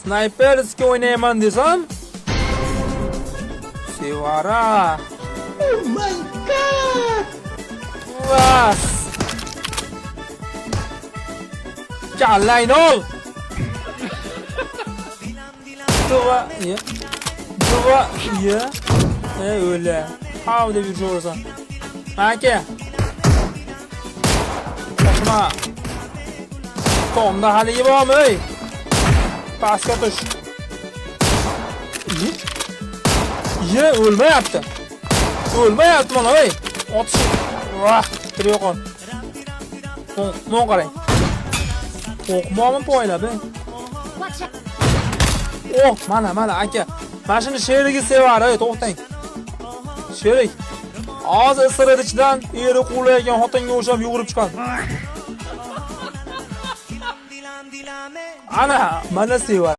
Sniperski o'ynayman desam, Sevara. Oh my god! Vas. Kallayni ol. Duva, ya. Duva, ya. Öyle. Hav deb yurasan. Aka. Qo'shma. Tomda hali bormi? Ey. Pastga tush. Ye, o'lmayapti. O'lmayapti mana, ey. Otish. Vah, bir yo'qon. Mon qarang. O'qmoqmi poylab, ey. Oh, mana aka. Mana shuni sherigi sevar, ey, to'xtang. Sherik. Hozir isirib ichidan eri quvlayotgan xotinga o'xshab yugurib chiqadi. Ana, mana sevar.